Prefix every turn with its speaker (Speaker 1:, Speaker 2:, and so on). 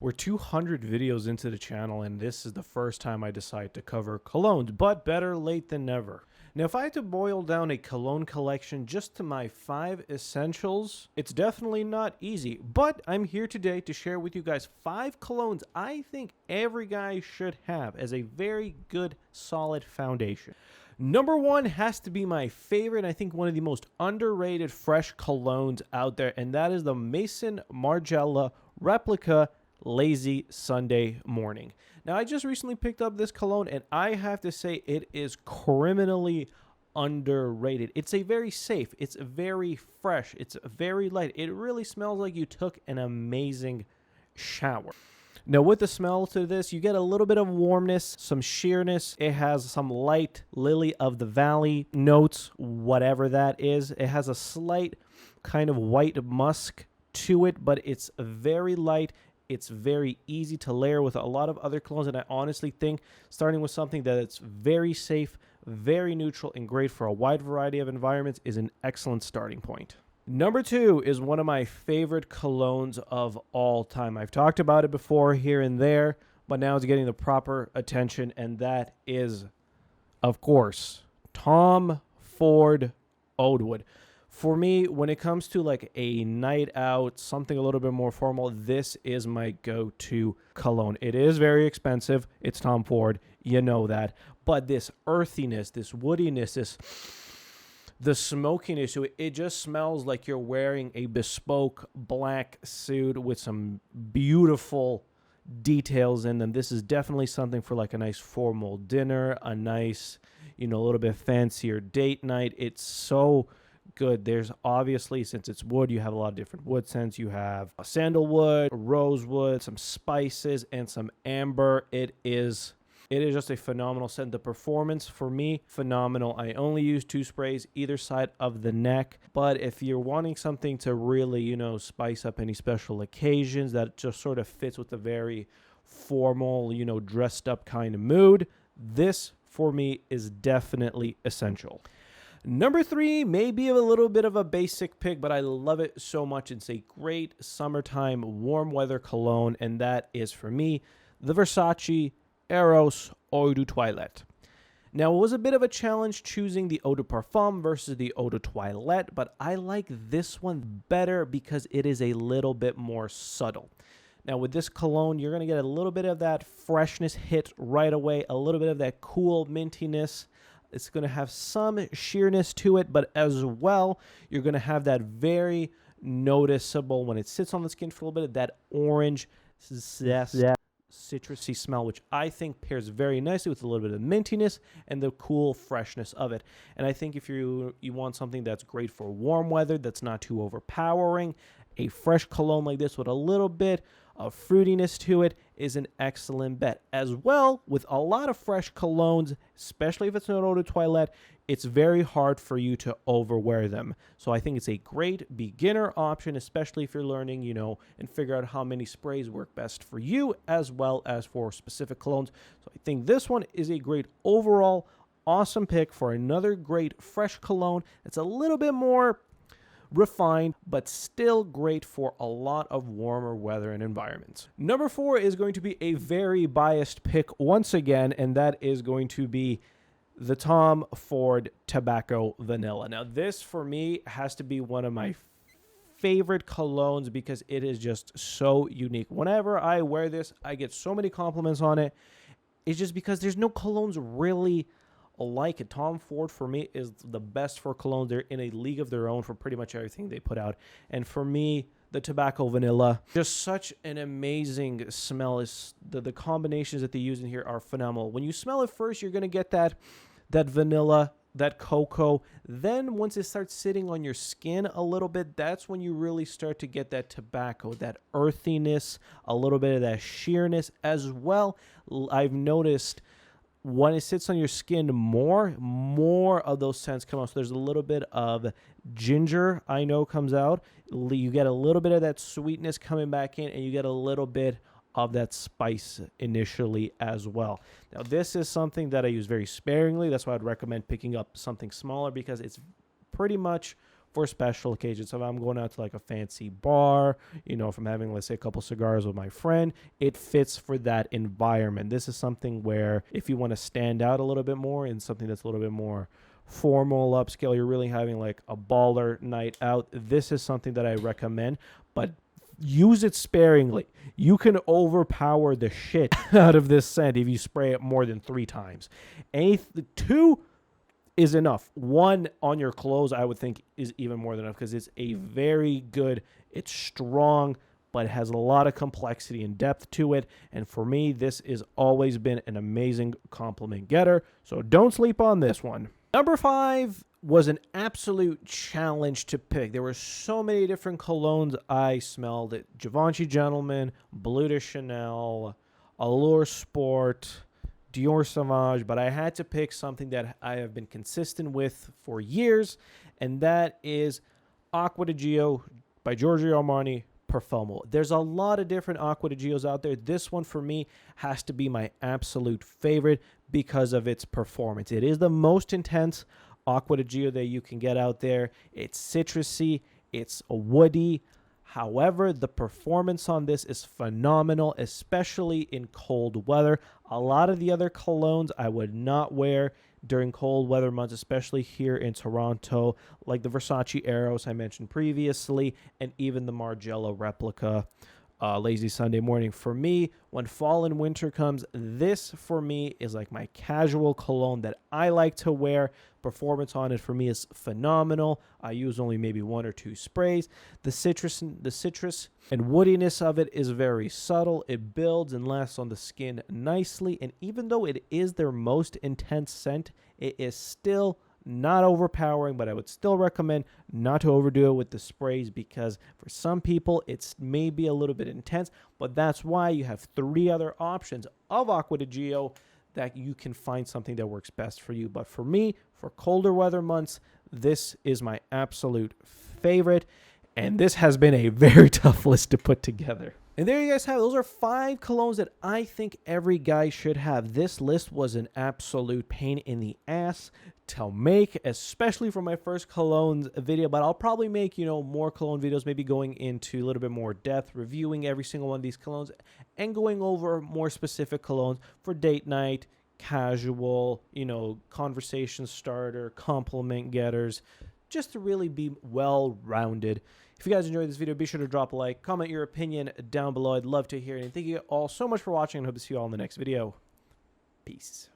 Speaker 1: We're 200 videos into the channel, and this is the first time I decide to cover colognes, but better late than never. Now, if I had to boil down a cologne collection just to my 5 essentials, it's definitely not easy, but I'm here today to share with you guys 5 colognes I think every guy should have as a very good, solid foundation. Number 1 has to be my favorite, I think one of the most underrated fresh colognes out there, and that is the Maison Margiela Replica Lazy Sunday Morning. Now, I just recently picked up this cologne, and I have to say it is criminally underrated. It's a very safe, it's very fresh, it's very light. It really smells like you took an amazing shower. Now, with the smell to this, you get a little bit of warmness, some sheerness. It has some light lily of the valley notes, whatever that is. It has a slight kind of white musk to it, but it's very light. It's very easy to layer with a lot of other colognes, and I honestly think starting with something that's very safe, very neutral, and great for a wide variety of environments is an excellent starting point. Number 2 is one of my favorite colognes of all time. I've talked about it before here and there, but now it's getting the proper attention, and that is, of course, Tom Ford Oud Wood. For me, when it comes to like a night out, something a little bit more formal, this is my go-to cologne. It is very expensive. It's Tom Ford. You know that. But this earthiness, this woodiness, the smokiness to it, it just smells like you're wearing a bespoke black suit with some beautiful details in them. This is definitely something for like a nice formal dinner, a nice, a little bit fancier date night. It's so good. There's obviously, since it's wood, you have a lot of different wood scents. You have a sandalwood, rosewood, some spices, and some amber. It is just a phenomenal scent. The performance, for me, phenomenal. I only use 2 sprays either side of the neck, but if you're wanting something to really, spice up any special occasions that just sort of fits with the very formal, dressed up kind of mood, this, for me, is definitely essential. Number 3 may be a little bit of a basic pick, but I love it so much. It's a great summertime warm weather cologne, and that is, for me, the Versace Eros Eau de Toilette. Now, it was a bit of a challenge choosing the Eau de Parfum versus the Eau de Toilette, but I like this one better because it is a little bit more subtle. Now, with this cologne, you're going to get a little bit of that freshness hit right away, a little bit of that cool mintiness. It's going to have some sheerness to it, but as well, you're going to have that very noticeable, when it sits on the skin for a little bit, that orange zest, citrusy smell, which I think pairs very nicely with a little bit of mintiness and the cool freshness of it. And I think if you want something that's great for warm weather, that's not too overpowering, a fresh cologne like this with a little bit of fruitiness to it is an excellent bet. As well, with a lot of fresh colognes, especially if it's an eau de toilette, it's very hard for you to overwear them. So I think it's a great beginner option, especially if you're learning, and figure out how many sprays work best for you as well as for specific colognes. So I think this one is a great overall awesome pick for another great fresh cologne. It's a little bit more refined, but still great for a lot of warmer weather and environments. Number 4 is going to be a very biased pick once again, and that is going to be the Tom Ford Tobacco Vanilla. Now, this for me has to be one of my favorite colognes because it is just so unique. Whenever I wear this, I get so many compliments on it. It's just because there's no colognes really like it. Tom Ford, for me, is the best for cologne. They're in a league of their own for pretty much everything they put out. And for me, the Tobacco Vanilla, just such an amazing smell. Is the combinations that they use in here are phenomenal. When you smell it first, you're going to get that vanilla, that cocoa. Then once it starts sitting on your skin a little bit, that's when you really start to get that tobacco, that earthiness, a little bit of that sheerness as well. I've noticed when it sits on your skin, more of those scents come out. So there's a little bit of ginger, I know, comes out. You get a little bit of that sweetness coming back in, and you get a little bit of that spice initially as well. Now, this is something that I use very sparingly. That's why I'd recommend picking up something smaller because it's pretty much for special occasions. So if I'm going out to like a fancy bar, you know, if I'm having, let's say, a couple cigars with my friend, it fits for that environment. This is something where if you want to stand out a little bit more in something that's a little bit more formal, upscale, you're really having like a baller night out, this is something that I recommend, but use it sparingly. You can overpower the shit out of this scent if you spray it more than 3 times. Two is enough. 1 on your clothes, I would think, is even more than enough because it's a very good, it's strong, but it has a lot of complexity and depth to it. And for me, this has always been an amazing compliment getter. So don't sleep on this one. Number 5 was an absolute challenge to pick. There were so many different colognes I smelled. Givenchy Gentleman, Bleu de Chanel, Allure Sport, Dior Sauvage, but I had to pick something that I have been consistent with for years, and that is Acqua di Gio by Giorgio Armani Profumo. There's a lot of different Acqua di Gios out there. This one for me has to be my absolute favorite because of its performance. It is the most intense Acqua di Gio that you can get out there. It's citrusy, it's woody. However, the performance on this is phenomenal, especially in cold weather. A lot of the other colognes I would not wear during cold weather months, especially here in Toronto, like the Versace Eros I mentioned previously, and even the Margiela replica Lazy Sunday Morning. For me, when fall and winter comes, this for me is like my casual cologne that I like to wear. Performance on it for me is phenomenal. I use only maybe 1 or 2 sprays. The citrus and woodiness of it is very subtle. It builds and lasts on the skin nicely, and even though it is their most intense scent, it is still not overpowering, but I would still recommend not to overdo it with the sprays because for some people it's maybe a little bit intense, but that's why you have 3 other options of Acqua di Gio that you can find something that works best for you. But for me, for colder weather months, this is my absolute favorite, and this has been a very tough list to put together. And there you guys have it. Those are 5 colognes that I think every guy should have. This list was an absolute pain in the ass to make, especially for my first colognes video, but I'll probably make, you know, more cologne videos, maybe going into a little bit more depth, reviewing every single one of these colognes and going over more specific colognes for date night, casual, you know, conversation starter, compliment getters, just to really be well-rounded. If you guys enjoyed this video, be sure to drop a like, comment your opinion down below. I'd love to hear it. And thank you all so much for watching, and hope to see you all in the next video. Peace.